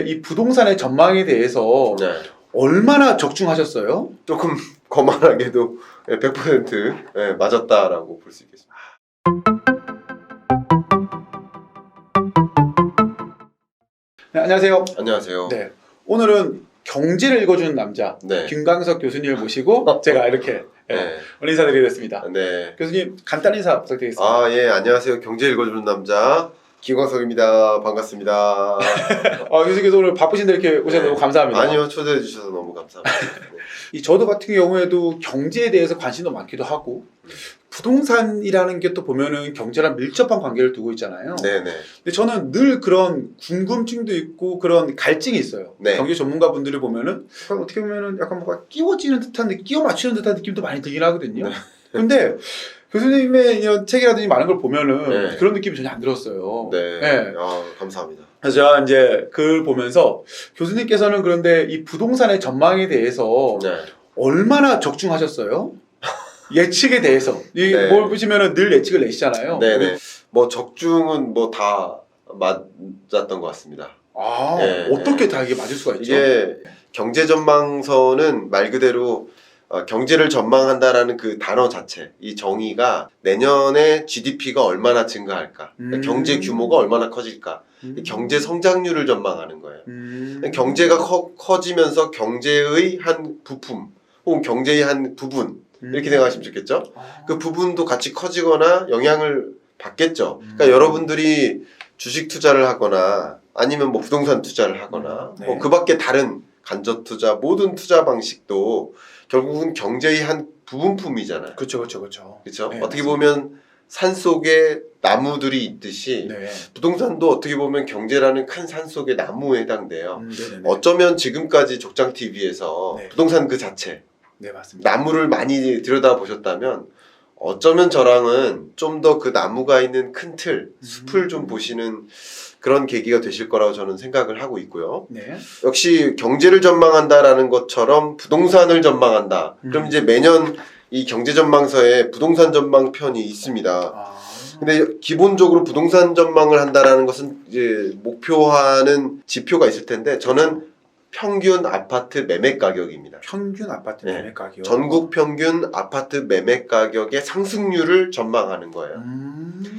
이 부동산의 전망에 대해서 네. 얼마나 적중하셨어요? 조금 거만하게도 100% 맞았다라고 볼 수 있겠습니다. 네, 안녕하세요. 안녕하세요. 네, 오늘은 경제를 읽어주는 남자 네. 김광석 교수님을 모시고 제가 이렇게 네. 오늘 인사드리겠습니다. 네. 교수님 간단 인사 부탁드리겠습니다. 아, 예, 안녕하세요. 경제 읽어주는 남자 김광석입니다. 반갑습니다. 교수님께서 오늘 바쁘신데 이렇게 오셔서 네. 너무 감사합니다. 아니요, 초대해 주셔서 너무 감사합니다. 네. 이 저도 같은 경우에도 경제에 대해서 관심도 많기도 하고 부동산이라는 게 또 보면은 경제랑 밀접한 관계를 두고 있잖아요. 네네. 근데 저는 늘 그런 궁금증도 있고 그런 갈증이 있어요. 네. 경제 전문가분들을 보면은 약간 어떻게 보면은 약간 뭔가 끼워지는 듯한 끼워 맞추는 듯한 느낌도 많이 들긴 하거든요. 네. 근데 교수님의 이런 책이라든지 많은 걸 보면은 네. 그런 느낌이 전혀 안 들었어요. 네. 네. 아, 감사합니다. 그래서 제가 이제 그걸 보면서 교수님께서는 그런데 이 부동산의 전망에 대해서 네. 얼마나 적중하셨어요? 예측에 대해서 네. 뭘 보시면은 늘 예측을 내시잖아요. 네네. 뭐 적중은 뭐 다 맞았던 것 같습니다. 아, 네. 어떻게 다 이게 맞을 수가 있죠? 이게 경제 전망서는 말 그대로 경제를 전망한다라는 그 단어 자체, 이 정의가 내년에 GDP가 얼마나 증가할까, 경제 규모가 얼마나 커질까, 경제 성장률을 전망하는 거예요. 경제가 커지면서 경제의 한 부품 혹은 경제의 한 부분 이렇게 생각하시면 좋겠죠. 그 부분도 같이 커지거나 영향을 받겠죠. 그러니까 여러분들이 주식 투자를 하거나 아니면 뭐 부동산 투자를 하거나 네. 뭐 그 밖에 다른 간접 투자 모든 투자 방식도 결국은 경제의 한 부분품이잖아요. 그렇죠. 그렇죠? 네, 어떻게 맞습니다. 보면 산 속에 나무들이 있듯이 네. 부동산도 어떻게 보면 경제라는 큰 산 속의 나무에 해당돼요. 네네네. 어쩌면 지금까지 족장 TV에서 네. 부동산 그 자체 네, 맞습니다. 나무를 많이 들여다 보셨다면 어쩌면 저랑은 좀 더 그 나무가 있는 큰 틀, 숲을 좀 보시는 그런 계기가 되실 거라고 저는 생각을 하고 있고요. 네. 역시 경제를 전망한다라는 것처럼 부동산을 전망한다. 그럼 이제 매년 이 경제 전망서에 부동산 전망 편이 있습니다. 아. 근데 기본적으로 부동산 전망을 한다라는 것은 이제 목표하는 지표가 있을 텐데 저는 평균 아파트 매매 가격입니다. 평균 아파트 네. 매매 가격. 전국 평균 아파트 매매 가격의 상승률을 전망하는 거예요.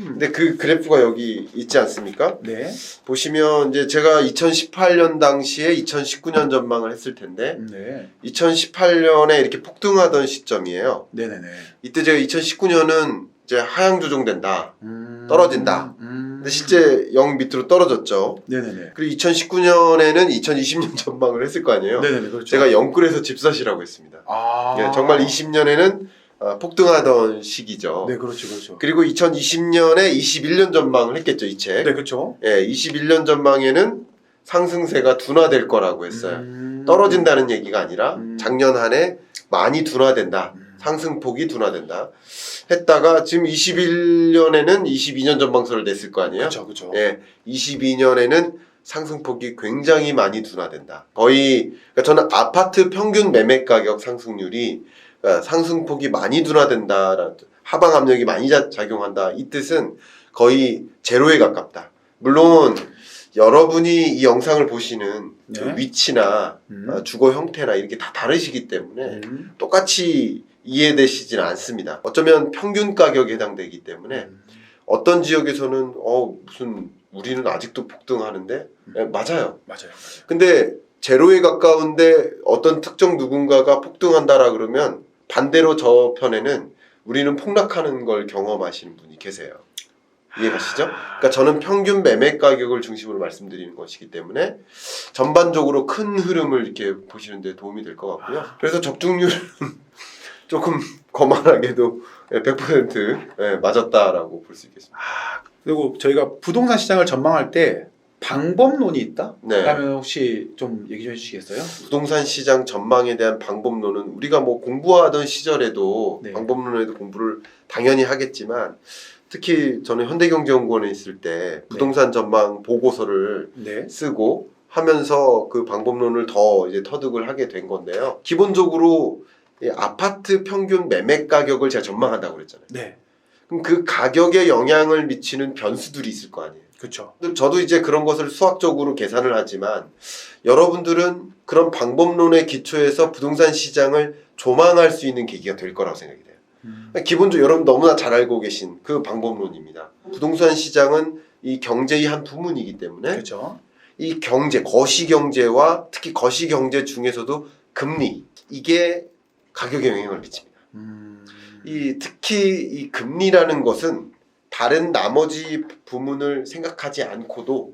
근데 그 그래프가 여기 있지 않습니까? 네. 보시면 이제 제가 2018년 당시에 2019년 전망을 했을 텐데 네. 2018년에 이렇게 폭등하던 시점이에요. 네네네. 이때 제가 2019년은 이제 하향 조정된다. 떨어진다. 근데 실제 0 밑으로 떨어졌죠. 네네네. 그리고 2019년에는 2020년 전망을 했을 거 아니에요. 네네네. 그렇죠. 제가 영끌에서 집 사시라고 했습니다. 아. 예, 정말 20년에는 폭등하던 시기죠. 네, 그렇죠. 그리고 2020년에 21년 전망을 했겠죠, 이 책. 네, 그렇죠. 예, 21년 전망에는 상승세가 둔화될 거라고 했어요. 떨어진다는 얘기가 아니라 작년 한 해 많이 둔화된다. 상승폭이 둔화된다. 했다가 지금 21년에는 22년 전망서를 냈을 거 아니에요? 그렇죠. 예, 22년에는 상승폭이 굉장히 많이 둔화된다. 거의 그러니까 저는 아파트 평균 매매 가격 상승률이 그러니까 상승폭이 많이 둔화된다라는 하방 압력이 많이 작용한다. 이 뜻은 거의 제로에 가깝다. 물론 여러분이 이 영상을 보시는 네. 그 위치나 주거 형태나 이렇게 다 다르시기 때문에 똑같이 이해되시지는 않습니다. 어쩌면 평균 가격에 해당되기 때문에 어떤 지역에서는 무슨 우리는 아직도 폭등하는데 맞아요. 근데 제로에 가까운데 어떤 특정 누군가가 폭등한다라 그러면 반대로 저 편에는 우리는 폭락하는 걸 경험하시는 분이 계세요. 이해가시죠? 그러니까 저는 평균 매매 가격을 중심으로 말씀드리는 것이기 때문에 전반적으로 큰 흐름을 이렇게 보시는 데 도움이 될 것 같고요. 그래서 적중률은 조금 거만하게도 100% 맞았다라고 볼 수 있겠습니다. 그리고 저희가 부동산 시장을 전망할 때 방법론이 있다? 네. 그러면 혹시 좀 얘기 좀 해주시겠어요? 부동산 시장 전망에 대한 방법론은 우리가 뭐 공부하던 시절에도 네. 방법론에도 공부를 당연히 하겠지만 특히 저는 현대경제연구원에 있을 때 부동산 전망 보고서를 네. 쓰고 하면서 그 방법론을 더 이제 터득을 하게 된 건데요. 기본적으로 이 아파트 평균 매매 가격을 제가 전망한다고 그랬잖아요. 네. 그럼 그 가격에 영향을 미치는 변수들이 있을 거 아니에요. 그렇죠. 저도 이제 그런 것을 수학적으로 계산을 하지만 여러분들은 그런 방법론의 기초에서 부동산 시장을 조망할 수 있는 계기가 될 거라고 생각이 돼요. 기본적으로 여러분 너무나 잘 알고 계신 그 방법론입니다. 부동산 시장은 이 경제의 한 부문이기 때문에 그렇죠. 이 경제, 거시경제와 특히 거시경제 중에서도 금리, 이게 가격에 영향을 미칩니다. 특히 이 금리라는 것은 다른 나머지 부문을 생각하지 않고도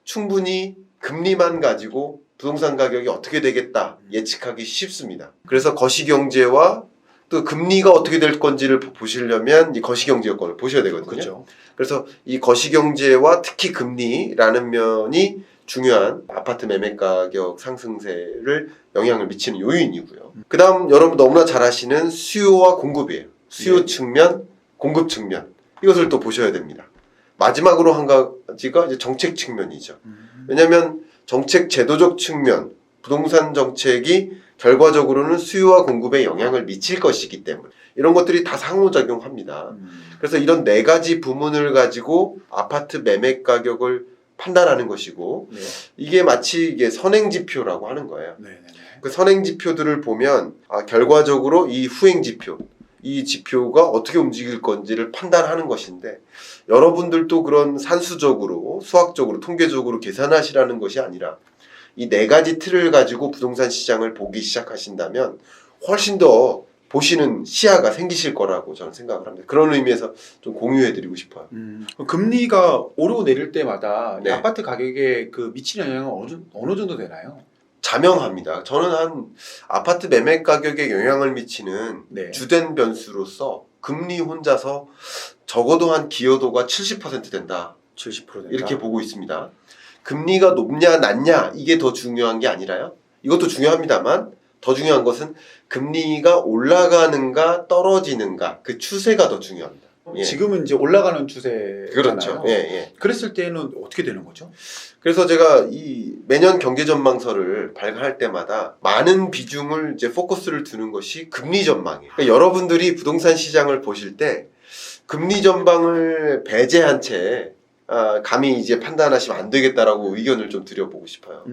충분히 금리만 가지고 부동산 가격이 어떻게 되겠다 예측하기 쉽습니다. 그래서 거시경제와 또 금리가 어떻게 될 건지를 보시려면 이 거시경제 여건을 보셔야 되거든요. 그렇죠. 그래서 이 거시경제와 특히 금리라는 면이 중요한 아파트 매매 가격 상승세를 영향을 미치는 요인이고요. 그 다음 여러분 너무나 잘 아시는 수요와 공급이에요. 수요 측면, 공급 측면. 이것을 또 보셔야 됩니다. 마지막으로 한 가지가 이제 정책 측면이죠. 왜냐하면 정책 제도적 측면, 부동산 정책이 결과적으로는 수요와 공급에 영향을 미칠 것이기 때문에 이런 것들이 다 상호작용합니다. 그래서 이런 네 가지 부문을 가지고 아파트 매매 가격을 판단하는 것이고 이게 마치 이게 선행지표라고 하는 거예요. 그 선행지표들을 보면 결과적으로 이 후행지표, 이 지표가 어떻게 움직일 건지를 판단하는 것인데 여러분들도 그런 산수적으로 수학적으로 통계적으로 계산하시라는 것이 아니라 이 네 가지 틀을 가지고 부동산 시장을 보기 시작하신다면 훨씬 더 보시는 시야가 생기실 거라고 저는 생각을 합니다. 그런 의미에서 좀 공유해드리고 싶어요. 금리가 오르고 내릴 때마다 네. 아파트 가격에 그 미치는 영향은 어느 정도 되나요? 자명합니다. 저는 한 아파트 매매 가격에 영향을 미치는 주된 변수로서 금리 혼자서 적어도 한 기여도가 70% 된다. 70% 된다. 이렇게 보고 있습니다. 금리가 높냐 낮냐 이게 더 중요한 게 아니라요. 이것도 중요합니다만 더 중요한 것은 금리가 올라가는가 떨어지는가 그 추세가 더 중요합니다. 지금은 이제 올라가는 추세잖아요. 그렇죠. 그랬을 때는 어떻게 되는 거죠? 그래서 제가 이 매년 경제 전망서를 발간할 때마다 많은 비중을 이제 포커스를 두는 것이 금리 전망이에요. 그러니까 여러분들이 부동산 시장을 보실 때 금리 전망을 배제한 채 감히 이제 판단하시면 안 되겠다라고 의견을 좀 드려보고 싶어요.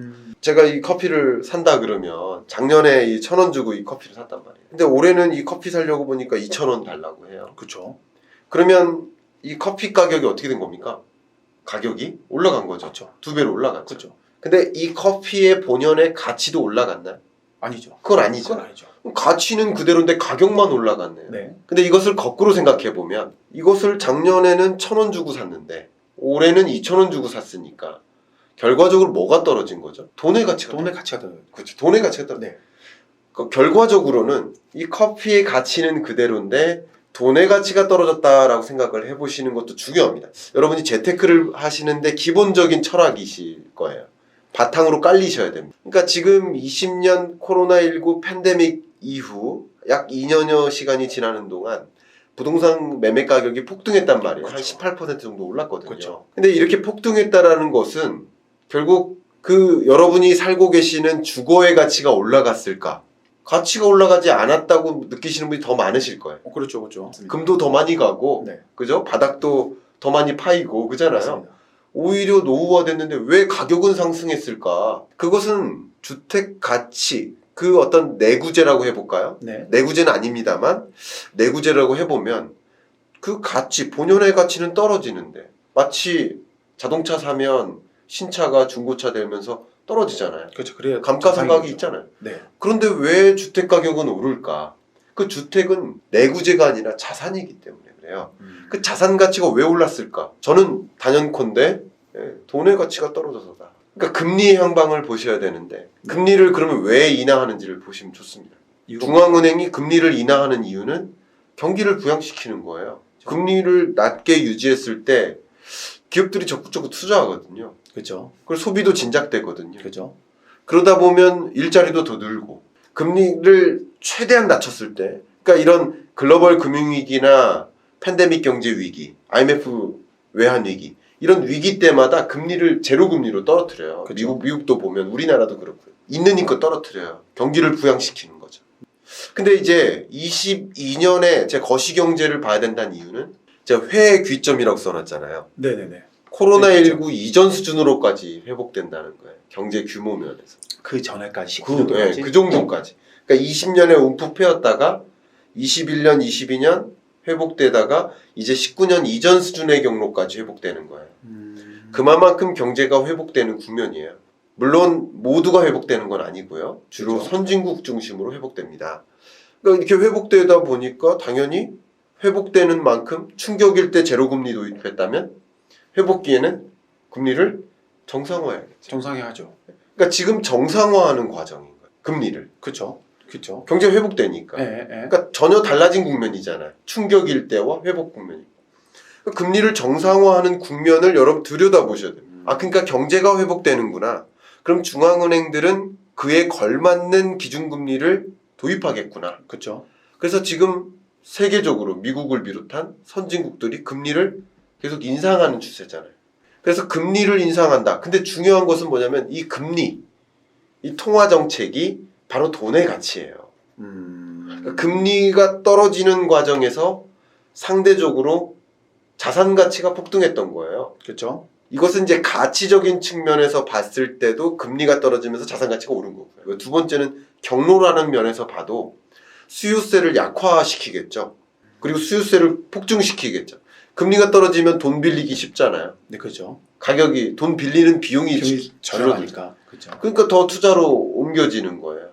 제가 이 커피를 산다 그러면 작년에 1,000원 주고 이 커피를 샀단 말이에요. 근데 올해는 이 커피 사려고 보니까 2,000원 달라고 해요. 그렇죠. 그러면 이 커피 가격이 어떻게 된 겁니까? 가격이 올라간 거죠. 그렇죠. 2배로 올라갔죠. 그렇죠. 근데 이 커피의 본연의 가치도 올라갔나요? 아니죠. 그건 아니죠. 그건 아니죠. 가치는 그대로인데 가격만 올라갔네요. 네. 근데 이것을 거꾸로 생각해 보면 이것을 작년에는 1,000원 주고 샀는데 올해는 2,000원 주고 샀으니까 결과적으로 뭐가 떨어진 거죠? 돈의 가치가 떨어졌죠. 그렇죠. 돈의 가치가 떨어졌죠. 네. 결과적으로는 이 커피의 가치는 그대로인데 돈의 가치가 떨어졌다라고 생각을 해보시는 것도 중요합니다. 여러분이 재테크를 하시는데 기본적인 철학이실 거예요. 바탕으로 깔리셔야 됩니다. 그러니까 지금 20년 코로나19 팬데믹 이후 약 2년여 시간이 지나는 동안 부동산 매매 가격이 폭등했단 말이에요. 그렇죠. 한 18% 정도 올랐거든요. 그렇죠. 근데 이렇게 폭등했다라는 것은 결국 그 여러분이 살고 계시는 주거의 가치가 올라갔을까? 가치가 올라가지 않았다고 느끼시는 분이 더 많으실 거예요. 그렇죠, 그렇죠. 금도 더 많이 가고, 그죠? 바닥도 더 많이 파이고, 그잖아요. 맞습니다. 오히려 노후화됐는데 왜 가격은 상승했을까? 그것은 주택 가치, 그 어떤 내구재라고 해볼까요? 네. 내구재는 아닙니다만, 내구재라고 해보면 그 가치, 본연의 가치는 떨어지는데, 마치 자동차 사면 신차가 중고차 되면서 떨어지잖아요. 그렇죠. 그래야 감가상각이 있잖아요. 네. 그런데 왜 주택 가격은 오를까? 그 주택은 내구재가 아니라 자산이기 때문에 그래요. 그 자산 가치가 왜 올랐을까? 저는 단연컨대 돈의 가치가 떨어져서다. 그러니까 금리의 향방을 보셔야 되는데 금리를 그러면 왜 인하하는지를 보시면 좋습니다. 중앙은행이 금리를 인하하는 이유는 경기를 부양시키는 거예요. 금리를 낮게 유지했을 때 기업들이 적극적으로 투자하거든요. 그렇죠. 그리고 소비도 진작되거든요. 그렇죠. 그러다 보면 일자리도 더 늘고 금리를 최대한 낮췄을 때 그러니까 이런 글로벌 금융위기나 팬데믹 경제 위기, IMF 외환 위기 이런 위기 때마다 금리를 제로 금리로 떨어뜨려요. 그렇죠. 미국도 보면 우리나라도 그렇고요. 있는 힘껏 떨어뜨려요. 경기를 부양시키는 거죠. 근데 이제 22년에 제 거시경제를 봐야 된다는 이유는 제가 회귀점이라고 써놨잖아요. 네네네. 코로나19 이전 수준으로까지 회복된다는 거예요. 경제 규모 면에서. 그 전에까지 그 정도까지. 그러니까 20년에 움푹 패였다가 21년, 22년 회복되다가 이제 19년 이전 수준의 경로까지 회복되는 거예요. 그만큼 경제가 회복되는 국면이에요. 물론 모두가 회복되는 건 아니고요. 주로 그렇죠. 선진국 중심으로 회복됩니다. 그러니까 이렇게 회복되다 보니까 당연히 회복되는 만큼 충격일 때 제로금리 도입했다면 회복기에는 금리를 정상화해야겠죠. 정상화하죠. 그러니까 지금 정상화하는 과정인 거예요. 금리를. 그렇죠. 그렇죠. 경제 회복되니까. 예. 그러니까 전혀 달라진 국면이잖아요. 충격일 때와 회복 국면이. 그러니까 금리를 정상화하는 국면을 여러분 들여다보셔야 돼요. 아, 그러니까 경제가 회복되는구나. 그럼 중앙은행들은 그에 걸맞는 기준금리를 도입하겠구나. 그렇죠. 그래서 지금 세계적으로 미국을 비롯한 선진국들이 금리를 계속 인상하는 추세잖아요. 그래서 금리를 인상한다. 근데 중요한 것은 뭐냐면 이 금리, 이 통화 정책이 바로 돈의 가치예요. 그러니까 금리가 떨어지는 과정에서 상대적으로 자산 가치가 폭등했던 거예요. 그렇죠. 이것은 이제 가치적인 측면에서 봤을 때도 금리가 떨어지면서 자산 가치가 오른 거고요. 두 번째는 경로라는 면에서 봐도 수요세를 약화시키겠죠. 그리고 수요세를 폭증시키겠죠. 금리가 떨어지면 돈 빌리기 쉽잖아요. 네, 그렇죠. 가격이 돈 빌리는 비용이 저렴하니까. 그렇죠. 그러니까 더 투자로 옮겨지는 거예요.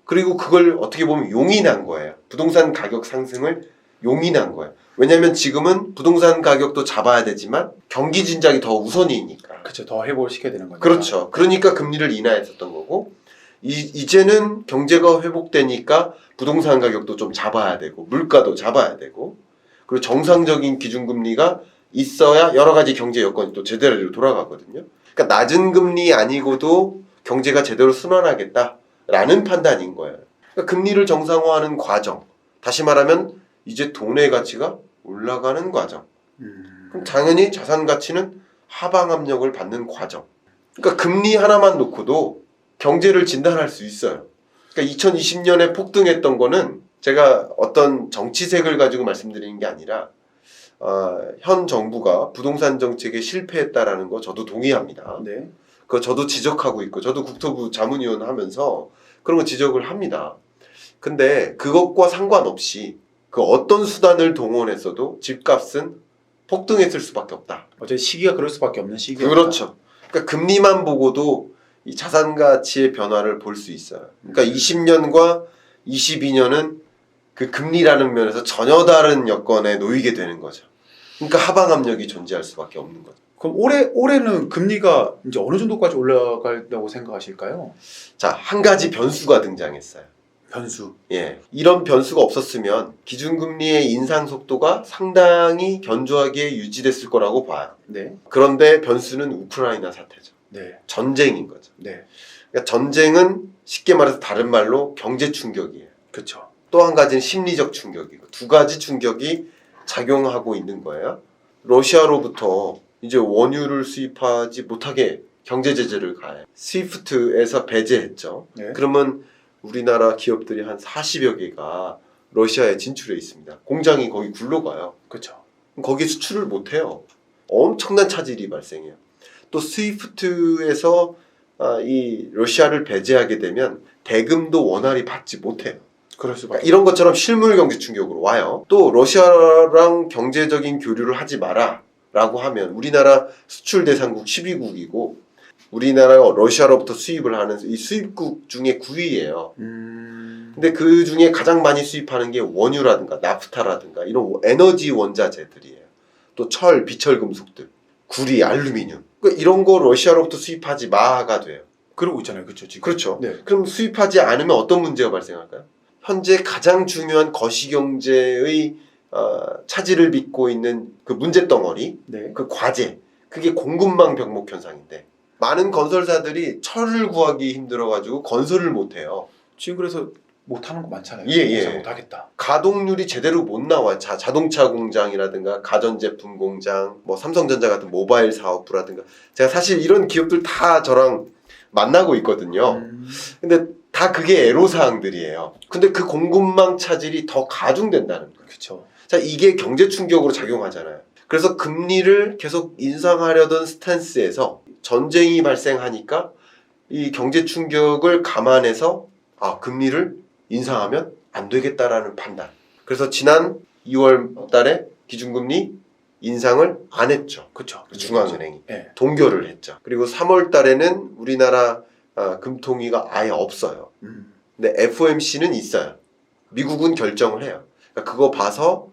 그리고 그걸 어떻게 보면 용인한 거예요. 부동산 가격 상승을 용인한 거예요. 왜냐하면 지금은 부동산 가격도 잡아야 되지만 경기 진작이 더 우선이니까. 그렇죠. 더 회복을 시켜야 되는 거니까. 그렇죠. 그러니까 금리를 인하했었던 거고 이제는 경제가 회복되니까 부동산 가격도 좀 잡아야 되고 물가도 잡아야 되고 그리고 정상적인 기준금리가 있어야 여러 가지 경제 여건이 또 제대로 돌아가거든요. 그러니까 낮은 금리 아니고도 경제가 제대로 순환하겠다라는 판단인 거예요. 그러니까 금리를 정상화하는 과정. 다시 말하면 이제 돈의 가치가 올라가는 과정. 그럼 당연히 자산 가치는 하방 압력을 받는 과정. 그러니까 금리 하나만 놓고도 경제를 진단할 수 있어요. 그러니까 2020년에 폭등했던 거는 제가 어떤 정치색을 가지고 말씀드리는 게 아니라 현 정부가 부동산 정책에 실패했다라는 거 저도 동의합니다. 네. 그거 저도 지적하고 있고 저도 국토부 자문위원 하면서 그런 거 지적을 합니다. 근데 그것과 상관없이 그 어떤 수단을 동원했어도 집값은 폭등했을 수밖에 없다. 어제 시기가 그럴 수밖에 없는 시기였다. 그렇죠. 그러니까 금리만 보고도 이 자산 가치의 변화를 볼 수 있어요. 그러니까 20년과 22년은 그 금리라는 면에서 전혀 다른 여건에 놓이게 되는 거죠. 그러니까 하방 압력이 존재할 수밖에 없는 거죠. 그럼 올해는 금리가 이제 어느 정도까지 올라간다고 생각하실까요? 자, 한 가지 변수가 등장했어요. 변수. 예, 이런 변수가 없었으면 기준금리의 인상 속도가 상당히 견조하게 유지됐을 거라고 봐요. 네. 그런데 변수는 우크라이나 사태죠. 네. 전쟁인 거죠. 네. 그러니까 전쟁은 쉽게 말해서 다른 말로 경제 충격이에요. 그렇죠. 또 한 가지는 심리적 충격이고 두 가지 충격이 작용하고 있는 거예요. 러시아로부터 이제 원유를 수입하지 못하게 경제 제재를 가해요. 스위프트에서 배제했죠. 네. 그러면 우리나라 기업들이 한 40여 개가 러시아에 진출해 있습니다. 공장이 거기 굴러가요. 그렇죠. 거기 수출을 못해요. 엄청난 차질이 발생해요. 또 스위프트에서 이 러시아를 배제하게 되면 대금도 원활히 받지 못해요. 그럴 수밖에. 그러니까 이런 것처럼 실물 경제 충격으로 와요. 또 러시아랑 경제적인 교류를 하지 마라 라고 하면 우리나라 수출 대상국 12국이고 우리나라가 러시아로부터 수입을 하는 이 수입국 중에 9위예요. 근데 그 중에 가장 많이 수입하는 게 원유라든가 나프타라든가 이런 에너지 원자재들이에요. 또 철, 비철금속들, 구리, 알루미늄. 그러니까 이런 거 러시아로부터 수입하지 마가 돼요. 그러고 있잖아요. 그렇죠. 지금. 그렇죠. 네. 그럼 수입하지 않으면 어떤 문제가 발생할까요? 현재 가장 중요한 거시경제의 차질을 빚고 있는 그 문제덩어리, 네. 그 과제, 그게 공급망 병목 현상인데 많은 건설사들이 철을 구하기 힘들어가지고 건설을 못해요. 지금 그래서 못하는 거 많잖아요. 예. 못하겠다. 가동률이 제대로 못 나와요. 자동차 공장이라든가 가전제품 공장, 뭐 삼성전자 같은 모바일 사업부라든가 제가 사실 이런 기업들 다 저랑 만나고 있거든요. 근데 다 그게 애로사항들이에요. 근데 그 공급망 차질이 더 가중된다는 거예요. 그렇죠. 자, 이게 경제 충격으로 작용하잖아요. 그래서 금리를 계속 인상하려던 스탠스에서 전쟁이 발생하니까 이 경제 충격을 감안해서 금리를 인상하면 안 되겠다라는 판단. 그래서 지난 2월 달에 기준금리 인상을 안 했죠. 그렇죠. 중앙은행이 네. 동결을 했죠. 그리고 3월 달에는 우리나라 금통위가 아예 없어요. 근데 FOMC는 있어요. 미국은 결정을 해요. 그러니까 그거 봐서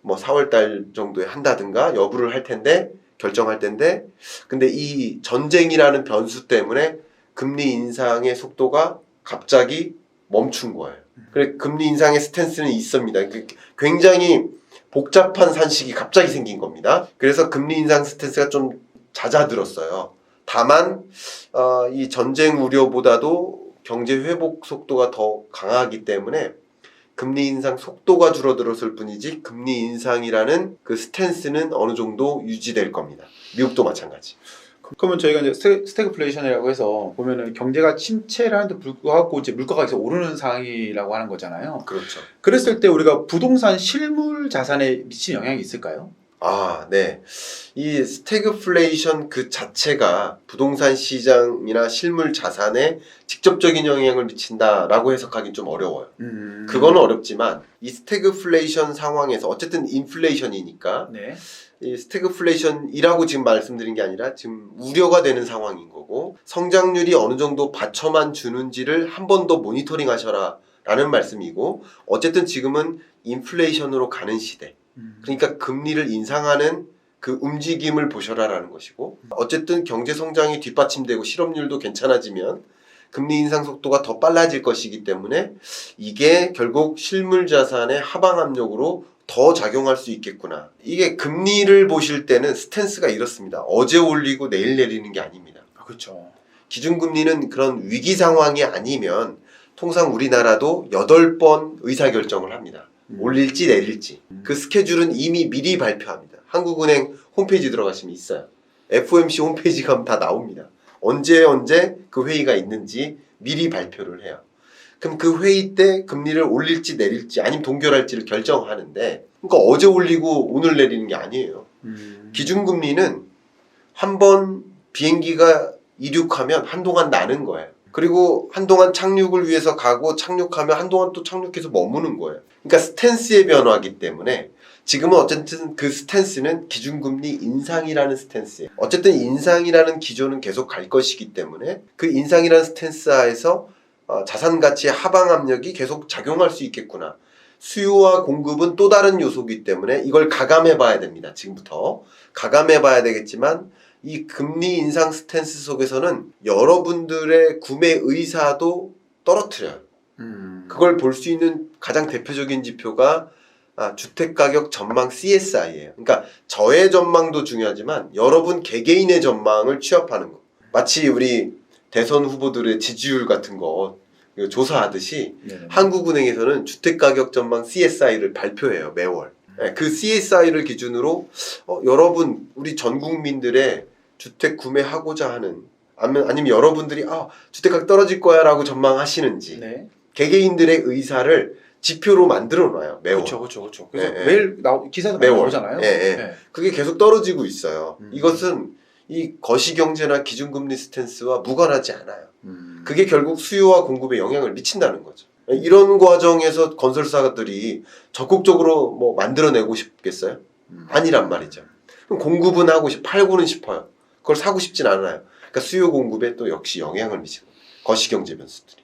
뭐 4월 달 정도에 한다든가 여부를 할 텐데 결정할 텐데 근데 이 전쟁이라는 변수 때문에 금리 인상의 속도가 갑자기 멈춘 거예요. 그래 금리 인상의 스탠스는 있습니다. 굉장히 복잡한 산식이 갑자기 생긴 겁니다. 그래서 금리 인상 스탠스가 좀 잦아들었어요. 다만 이 전쟁 우려보다도 경제 회복 속도가 더 강하기 때문에 금리 인상 속도가 줄어들었을 뿐이지 금리 인상이라는 그 스탠스는 어느 정도 유지될 겁니다. 미국도 마찬가지. 그러면 저희가 이제 스태그플레이션이라고 해서 보면은 경제가 침체라는데 불구하고 이제 물가가 계속 오르는 상황이라고 하는 거잖아요. 그렇죠. 그랬을 때 우리가 부동산 실물 자산에 미치는 영향이 있을까요? 네. 이 스태그플레이션 그 자체가 부동산 시장이나 실물 자산에 직접적인 영향을 미친다라고 해석하기는 좀 어려워요. 그건 어렵지만 이 스태그플레이션 상황에서 어쨌든 인플레이션이니까 네. 이 스태그플레이션이라고 지금 말씀드린 게 아니라 지금 우려가 되는 상황인 거고 성장률이 어느 정도 받쳐만 주는지를 한 번 더 모니터링 하셔라 라는 말씀이고 어쨌든 지금은 인플레이션으로 가는 시대 그러니까 금리를 인상하는 그 움직임을 보셔라라는 것이고 어쨌든 경제 성장이 뒷받침되고 실업률도 괜찮아지면 금리 인상 속도가 더 빨라질 것이기 때문에 이게 결국 실물 자산의 하방 압력으로 더 작용할 수 있겠구나. 이게 금리를 보실 때는 스탠스가 이렇습니다. 어제 올리고 내일 내리는 게 아닙니다. 그렇죠. 기준금리는 그런 위기 상황이 아니면 통상 우리나라도 8번 의사결정을 합니다. 올릴지 내릴지. 그 스케줄은 이미 미리 발표합니다. 한국은행 홈페이지 들어가시면 있어요. FOMC 홈페이지 가면 다 나옵니다. 언제 그 회의가 있는지 미리 발표를 해요. 그럼 그 회의 때 금리를 올릴지 내릴지 아니면 동결할지를 결정하는데 그러니까 어제 올리고 오늘 내리는 게 아니에요. 기준금리는 한번 비행기가 이륙하면 한동안 나는 거예요. 그리고 한동안 착륙을 위해서 가고 착륙하면 한동안 또 착륙해서 머무는 거예요. 그러니까 스탠스의 변화이기 때문에 지금은 어쨌든 그 스탠스는 기준금리 인상이라는 스탠스예요. 어쨌든 인상이라는 기조는 계속 갈 것이기 때문에 그 인상이라는 스탠스 하에서 자산 가치의 하방 압력이 계속 작용할 수 있겠구나. 수요와 공급은 또 다른 요소이기 때문에 이걸 가감해 봐야 됩니다. 지금부터. 가감해 봐야 되겠지만 이 금리 인상 스탠스 속에서는 여러분들의 구매 의사도 떨어뜨려요. 그걸 볼 수 있는 가장 대표적인 지표가 주택가격 전망 CSI예요. 그러니까 저의 전망도 중요하지만 여러분 개개인의 전망을 취합하는 거. 마치 우리 대선 후보들의 지지율 같은 거 조사하듯이 네네. 한국은행에서는 주택가격 전망 CSI를 발표해요. 매월. 그 CSI를 기준으로 여러분 우리 전 국민들의 주택 구매하고자 하는 아니면 여러분들이 주택가격 떨어질 거야 라고 전망하시는지 네. 개개인들의 의사를 지표로 만들어 놔요. 매월. 그렇죠. 그래서 네, 매일 기사도 매월. 나오잖아요. 네. 그게 계속 떨어지고 있어요. 음. 이것은 이 거시경제나 기준금리 스탠스와 무관하지 않아요. 그게 결국 수요와 공급에 영향을 미친다는 거죠. 이런 과정에서 건설사들이 적극적으로 뭐 만들어내고 싶겠어요? 아니란 말이죠. 그럼 공급은 팔고는 싶어요. 그걸 사고 싶진 않아요. 그러니까 수요 공급에 또 역시 영향을 미치고 거시경제 변수들이.